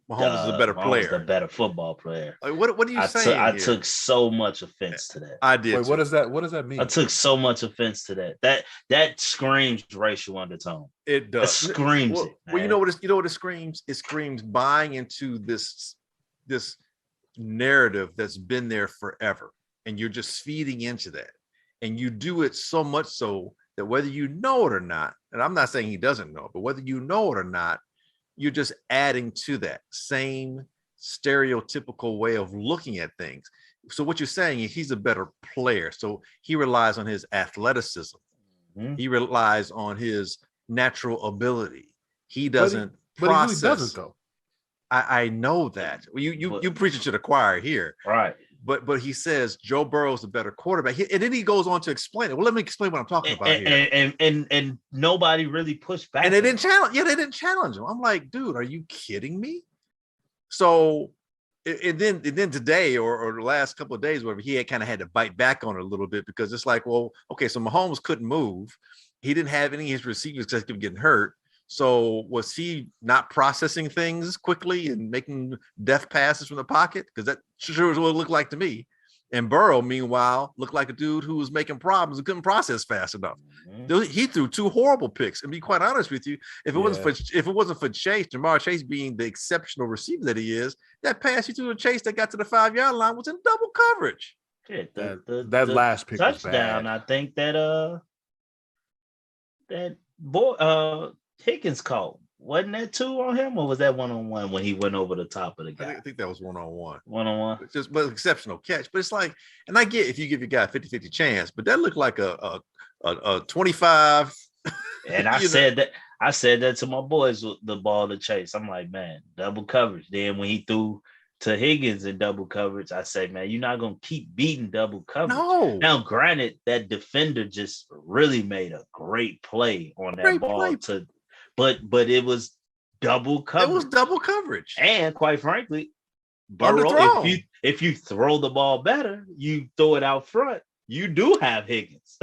Mahomes is a better player. Mahomes is the better football player. Like, what are you saying? I took so much offense to that. I did. Wait, what does that mean? I took so much offense to that. That screams racial undertone. It does. It screams it. Well, you know what it screams? It screams buying into this narrative that's been there forever, and you're just feeding into that, and you do it so much so that whether you know it or not, and I'm not saying he doesn't know, but whether you know it or not, you're just adding to that same stereotypical way of looking at things. So what you're saying is he's a better player. So he relies on his athleticism. Mm-hmm. He relies on his natural ability. He doesn't process. But he doesn't, though. I know that. You preaching to the choir here. Right. But he says Joe Burrow's a better quarterback. And then he goes on to explain it. Well, let me explain what I'm talking about here. And nobody really pushed back. And they didn't challenge. Yeah, they didn't challenge him. I'm like, dude, are you kidding me? So and then today or the last couple of days, whatever, he had kind of had to bite back on it a little bit because it's like, well, okay, so Mahomes couldn't move. He didn't have any of his receivers because he kept getting hurt. So was he not processing things quickly and making death passes from the pocket? Because that sure is what it looked like to me. And Burrow, meanwhile, looked like a dude who was making problems and couldn't process fast enough. He threw 2 horrible picks. And be quite honest with you, if it wasn't for Chase, Jamar Chase being the exceptional receiver that he is, that pass he threw to Chase that got to the 5-yard line was in double coverage. Yeah, that last pick touchdown. Was bad. I think that boy Higgins caught. Wasn't that 2 on him, or was that 1-on-1 when he went over the top of the guy? I think that was 1-on-1. 1-on-1. But exceptional catch. But it's like, and I get if you give your guy a 50-50 chance, but that looked like a 25. And I said that to my boys with the ball to Chase. I'm like, man, double coverage. Then when he threw to Higgins in double coverage, I say, man, you're not gonna keep beating double coverage. No. Now, granted, that defender just really made a great play on that ball but it was double coverage. It was double coverage. And quite frankly, Burrow, if you throw the ball better, you throw it out front, you do have Higgins.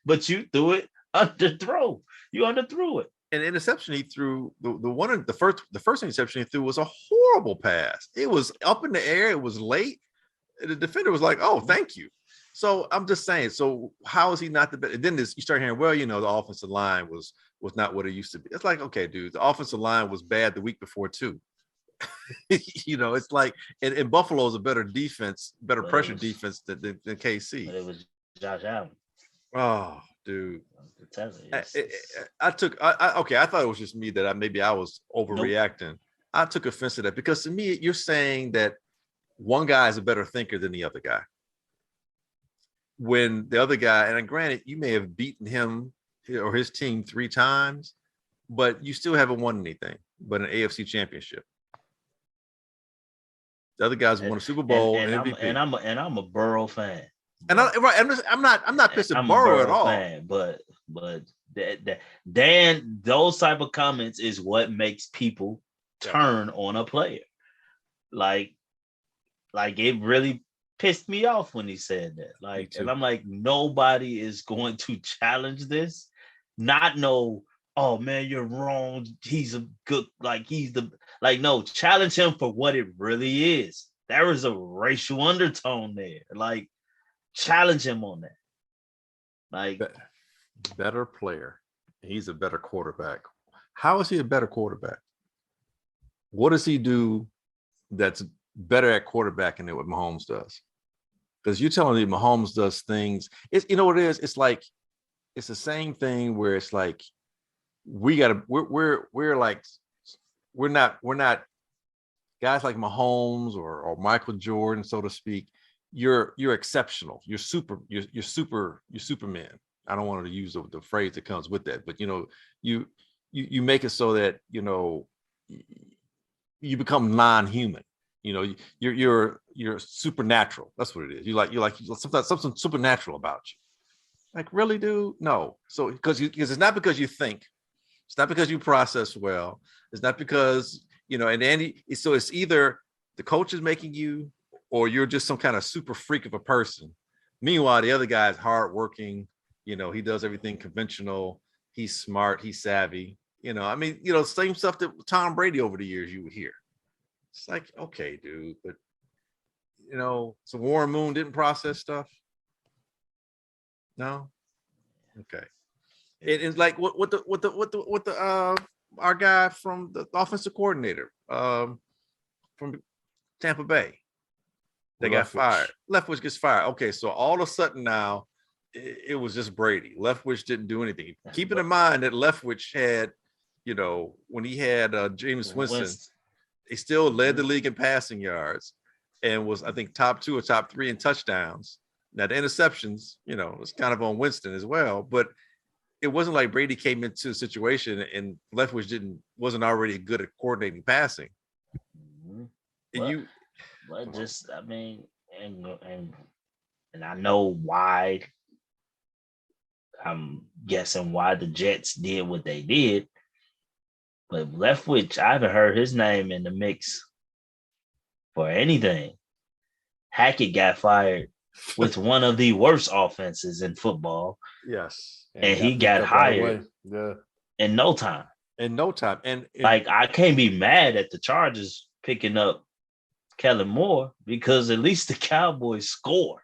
But you threw it underthrow. You underthrew it. And the interception he threw, the first interception he threw was a horrible pass. It was up in the air. It was late. And the defender was like, "Oh, thank you." So I'm just saying. So how is he not the best? And then you start hearing, well, the offensive line was not what it used to be. It's like, okay, dude, the offensive line was bad the week before too. It's like, and Buffalo's a better defense, better pressure defense than KC. But it was Josh Allen. Oh, dude. I thought it was just me that I was overreacting. Nope. I took offense to that because to me, you're saying that one guy is a better thinker than the other guy. When the other guy, and granted, you may have beaten him or his team 3 times, but you still haven't won anything but an AFC championship. The other guys won a Super Bowl and MVP. I'm a Burrow fan. And I'm not pissed at Burrow at all. Fan, but Dan, those type of comments is what makes people turn on a player. Like it really pissed me off when he said that. And I'm like, nobody is going to challenge this. Not know, oh man, you're wrong. He's a good, no, challenge him for what it really is. There is a racial undertone there. Challenge him on that. Better player. He's a better quarterback. How is he a better quarterback? What does he do that's better at quarterbacking than what Mahomes does? Because you're telling me Mahomes does things. It's what it is. It's like it's the same thing where it's like we're not guys like Mahomes or Michael Jordan, so to speak. You're exceptional. You're Superman. I don't want to use the phrase that comes with that, but you make it so that you become non-human. You're supernatural. That's what it is. You like something supernatural about you. Like, really, dude? No. So because it's not because you think, it's not because you process well. It's not because so it's either the coach is making you, or you're just some kind of super freak of a person. Meanwhile, the other guy is hardworking. He does everything conventional. He's smart. He's savvy. Same stuff that Tom Brady over the years you would hear. It's like, okay, dude, but so Warren Moon didn't process stuff. No, okay. It's like what the our guy from the offensive coordinator from Tampa Bay. They got fired. Leftwich gets fired. Okay, so all of a sudden now it was just Brady. Leftwich didn't do anything. Keeping in mind that Leftwich had, when he had James Winston, he still led the league in passing yards and was, I think, top 2 or top 3 in touchdowns. Now the interceptions, was kind of on Winston as well, but it wasn't like Brady came into a situation and Leftwich wasn't already good at coordinating passing. And I know why. I'm guessing why the Jets did what they did, but Leftwich, I haven't heard his name in the mix for anything. Hackett got fired with one of the worst offenses in football. Yes. And he got hired in no time. In no time. And like, I can't be mad at the Chargers picking up Kellen Moore because at least the Cowboys score.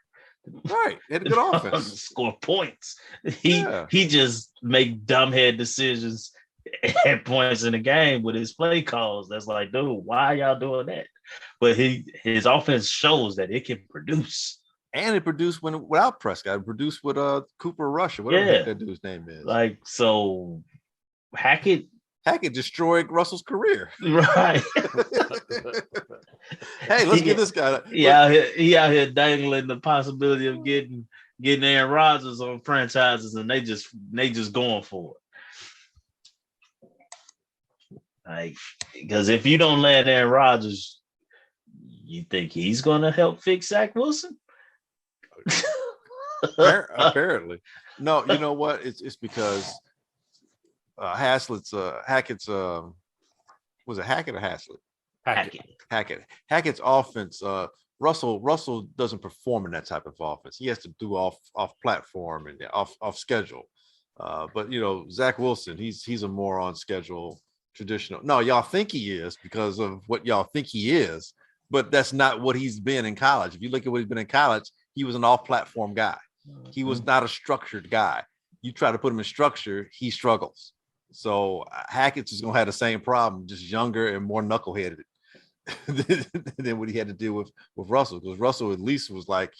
Right. They had a good offense. Score points. He just make dumbhead decisions at points in the game with his play calls. That's like, dude, why y'all doing that? But his offense shows that it can produce. And it produced without Prescott. It produced with Cooper Rush or whatever that dude's name is. Like, so Hackett destroyed Russell's career. Right. Hey, let's get this guy. He out here dangling the possibility of getting Aaron Rodgers on franchises, and they just going for it. Like, because if you don't land Aaron Rodgers, you think he's going to help fix Zach Wilson? Apparently. No, you know what? It's because Hackett's was it Hackett or Haslett? Hackett's offense. Russell doesn't perform in that type of offense. He has to do off platform and off schedule. But Zach Wilson, he's a more on schedule traditional. No, y'all think he is because of what y'all think he is, but that's not what he's been in college. If you look at what he's been in college, he was an off platform guy. He was not a structured guy. You try to put him in structure, he struggles. So Hackett's is going to have the same problem, just younger and more knuckleheaded than what he had to deal with Russell. Because Russell at least was like,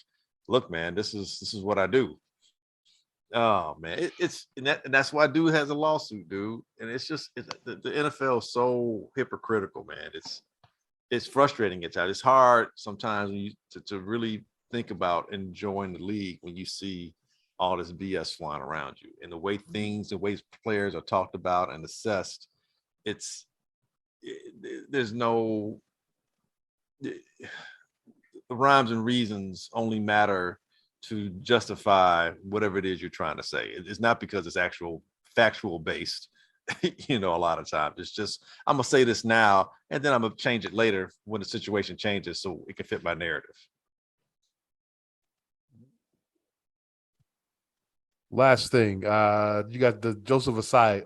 "Look, man, this is what I do." Oh man, and that's why dude has a lawsuit, dude. And it's just the NFL is so hypocritical, man. It's frustrating at times. It's hard sometimes when to really think about enjoying the league when you see all this BS flying around you and the way players are talked about and assessed. There's no, the rhymes and reasons only matter to justify whatever it is you're trying to say. It's not because it's actual factual based, a lot of times. It's just, I'm going to say this now, and then I'm going to change it later when the situation changes so it can fit my narrative. Last thing, you got the Joseph Asai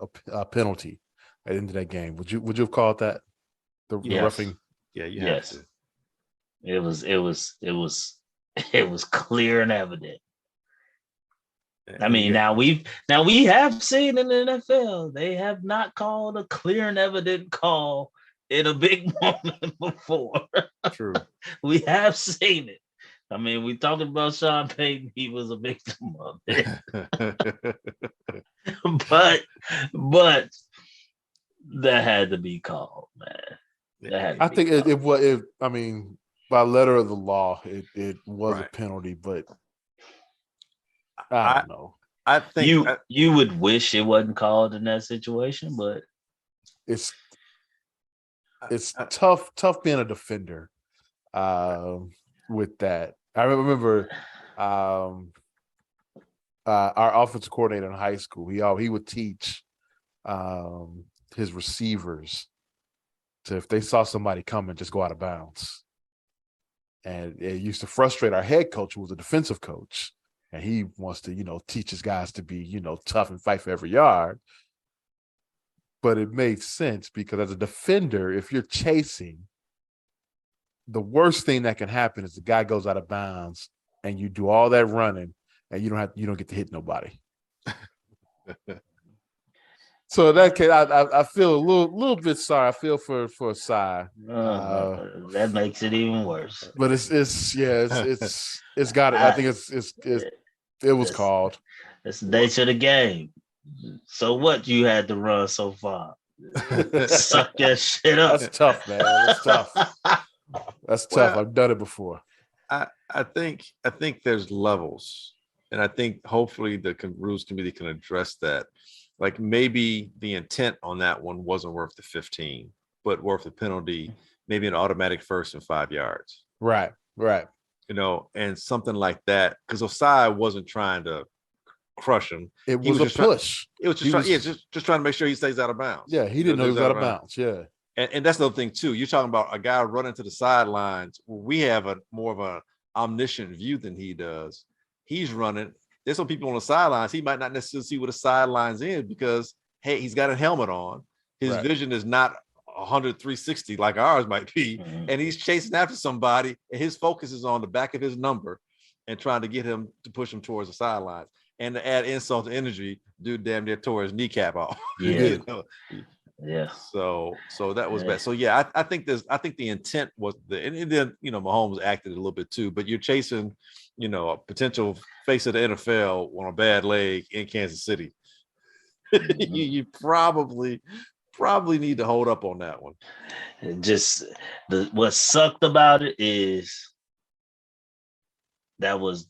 penalty at the end of that game. Would you have called that the roughing? Yeah, you have to. It was clear and evident. I mean, now we have seen in the NFL they have not called a clear and evident call in a big moment before. True, we have seen it. I mean, we talked about Sean Payton. He was a victim of it. but that had to be called, man. I think it was. I mean, by letter of the law, it was a penalty, but I don't know. I think you would wish it wasn't called in that situation, but it's tough being a defender with that. I remember our offensive coordinator in high school. He would teach his receivers to, if they saw somebody coming, just go out of bounds. And it used to frustrate our head coach, who was a defensive coach, and he wants to, teach his guys to be, tough and fight for every yard. But it made sense because as a defender, if you're chasing, the worst thing that can happen is the guy goes out of bounds and you do all that running and you don't get to hit nobody. So in that case, I feel a little bit sorry. I feel for Sai. That makes it even worse. But it's got it. I think it was called. It's the nature of the game. So what you had to run so far? Suck that shit up. That's tough, man. That's tough. That's tough. I've done it before. I think there's levels, and I think hopefully the rules committee can address that. Like maybe the intent on that one wasn't worth the 15, but worth the penalty, maybe an automatic first and 5 yards. Right. And something like that, because Osai wasn't trying to crush him. It was a push. It was just trying to make sure he stays out of bounds. Yeah, he didn't know he was out of bounds. Yeah. And that's the other thing too. You're talking about a guy running to the sidelines. We have a more of an omniscient view than he does. He's running. There's some people on the sidelines. He might not necessarily see what the sidelines is because hey, he's got a helmet on. His vision is not 360 like ours might be, and he's chasing after somebody, and his focus is on the back of his number and trying to get him to push him towards the sidelines. And to add insult to injury, dude damn near tore his kneecap off. Yeah. Yeah. So that was bad. So yeah, I think the intent was and then Mahomes acted a little bit too, but you're chasing, a potential face of the NFL on a bad leg in Kansas City. you probably need to hold up on that one. Just what sucked about it is that was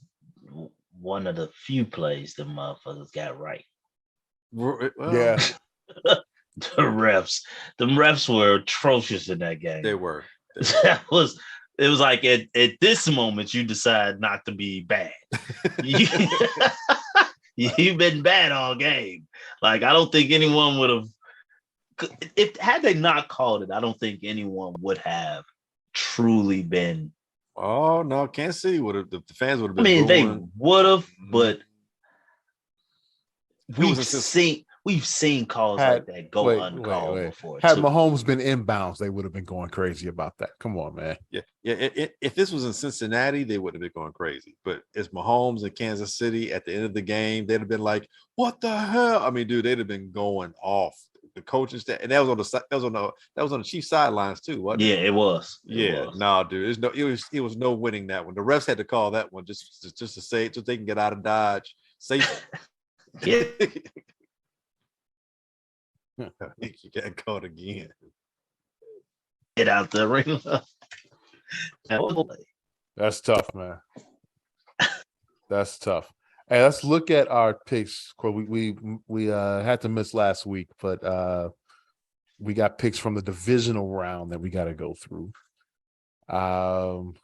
one of the few plays the motherfuckers got right. Well, yeah. The refs were atrocious in that game. They were. It was like at this moment you decide not to be bad. You've been bad all game. Like I don't think anyone would have. Had they not called it, I don't think anyone would have truly been. Oh no, Kansas City would have. The fans would have been. I mean, booing. they would have, but we've seen calls like that go uncalled before. Had Mahomes been inbounds, they would have been going crazy about that. Come on, man. Yeah. If this was in Cincinnati, they would have been going crazy. But it's Mahomes in Kansas City at the end of the game. They'd have been like, "What the hell?" I mean, dude, they'd have been going off. The coaching staff, and that was on the Chiefs sidelines too, wasn't it? Yeah, it was. No, dude, it was no winning that one. The refs had to call that one just to say it so they can get out of Dodge safe. Yeah. You got caught again. Get out the ring. That's tough, man. That's tough. Hey, let's look at our picks. We had to miss last week, but we got picks from the divisional round that we got to go through. Of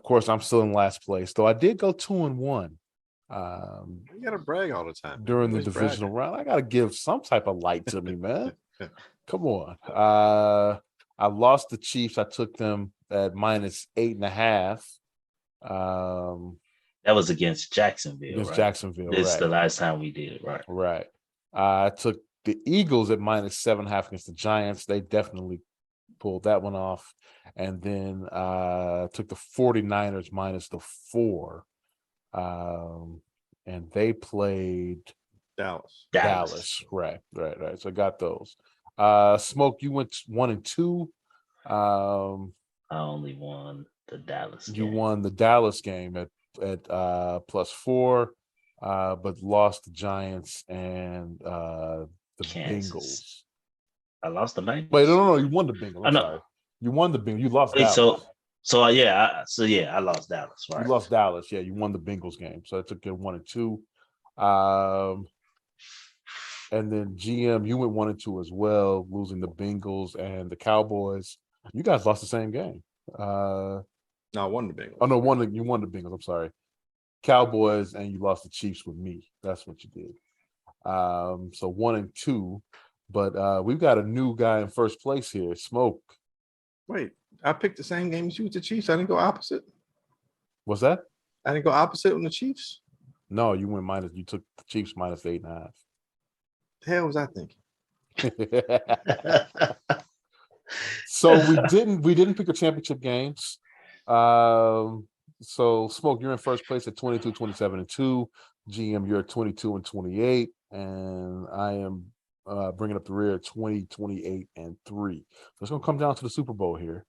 course, I'm still in last place, though I did go 2-1. You gotta brag all the time during the divisional round. I gotta give some type of light to me, man. Come on. I lost the Chiefs. I took them at -8.5. That was against Jacksonville. Against Jacksonville. This is right. the last time we did it, right? Right. I took the Eagles at -7.5 against the Giants. They definitely pulled that one off. And then took the 49ers -4. And they played Dallas. Right. So I got those. Smoke, you went 1-2. I only won the Dallas game. You won the Dallas game at +4, but lost the Giants and the Kansas. Bengals. I lost the Bengals. Wait, no, you won the Bengals. I'm sorry. You won the Bengals. You lost Dallas. I lost Dallas. Right. You lost Dallas. Yeah, you won the Bengals game. So I took it 1-2. And then GM, you went 1-2 as well, losing the Bengals and the Cowboys. You guys lost the same game. No, I won the Bengals. Oh no, you won the Bengals. I'm sorry. Cowboys, and you lost the Chiefs with me. That's what you did. So 1-2. But we've got a new guy in first place here, Smoke. Wait, I picked the same game as you with the Chiefs. I didn't go opposite. What's that? I didn't go opposite on the Chiefs. No, you went minus. You took the Chiefs -8.5. The hell was I thinking? So we didn't pick the championship games. So Smoke, you're in first place at 22, 27, and 2. GM, you're at 22 and 28, and I am bringing up the rear at 20, 28, and 3. So it's going to come down to the Super Bowl here.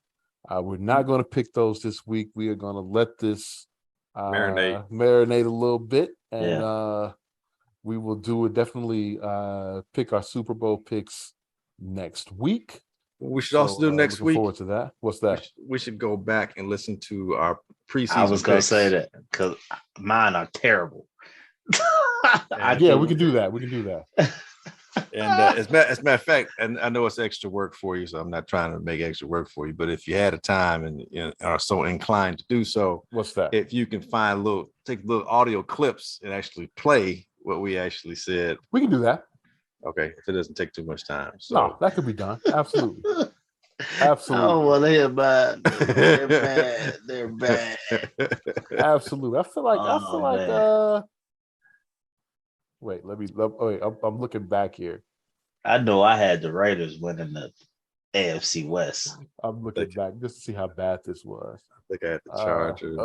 We're not going to pick those this week. We are going to let this marinate a little bit, and we will do it. Definitely pick our Super Bowl picks next week. We should also do next week. Forward to that. What's that? We should go back and listen to our preseason. I was going to say that because mine are terrible. Yeah, we can do that. And as a matter of fact, and I know it's extra work for you, so I'm not trying to make extra work for you. But if you had a time and are so inclined to do so, what's that? If you can take little audio clips and actually play what we actually said, we can do that. Okay, if it doesn't take too much time. So. No, that could be done. Absolutely. Absolutely. Oh, well, they're bad. They're bad. They're bad. Absolutely. I feel like wait, I'm looking back here. I know I had the Raiders winning the AFC West. I'm looking back just to see how bad this was. I think I had the Chargers.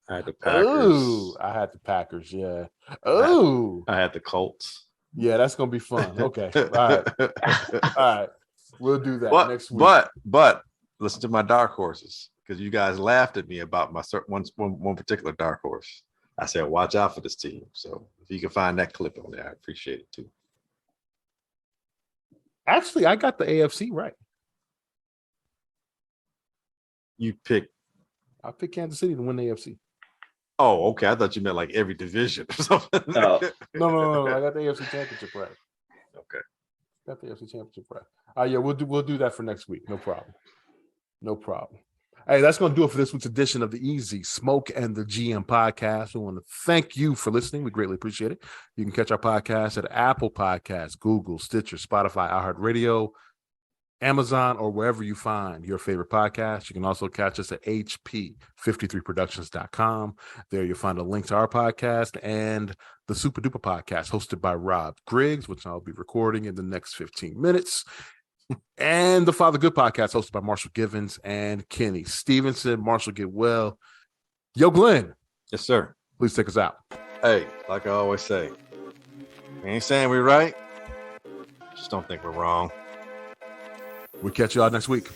I had the Packers. I had the Packers, yeah. I had the Colts. Yeah, that's gonna be fun. Okay. All right. All right. We'll do that next week. But listen to my dark horses, because you guys laughed at me about my one particular dark horse. I said, watch out for this team. So if you can find that clip on there, I appreciate it too. Actually, I got the AFC right. I picked Kansas City to win the AFC. Oh, okay. I thought you meant like every division or something. No. I got the AFC Championship right. Okay. Got the AFC Championship right. Yeah, we'll do that for next week. No problem. Hey, that's going to do it for this week's edition of the Easy Smoke and the GM podcast. We want to thank you for listening. We greatly appreciate it. You can catch our podcast at Apple Podcasts, Google, Stitcher, Spotify, iHeartRadio, Amazon, or wherever you find your favorite podcast. You can also catch us at hp53productions.com. There you'll find a link to our podcast and the Super Duper podcast hosted by Rob Griggs, which I'll be recording in the next 15 minutes. And the Father Good podcast hosted by Marshall Givens and Kenny Stevenson. Marshall, get well. Yo, Glenn. Yes, sir. Please take us out. Hey, like I always say, we ain't saying we're right. Just don't think we're wrong. We'll catch y'all next week.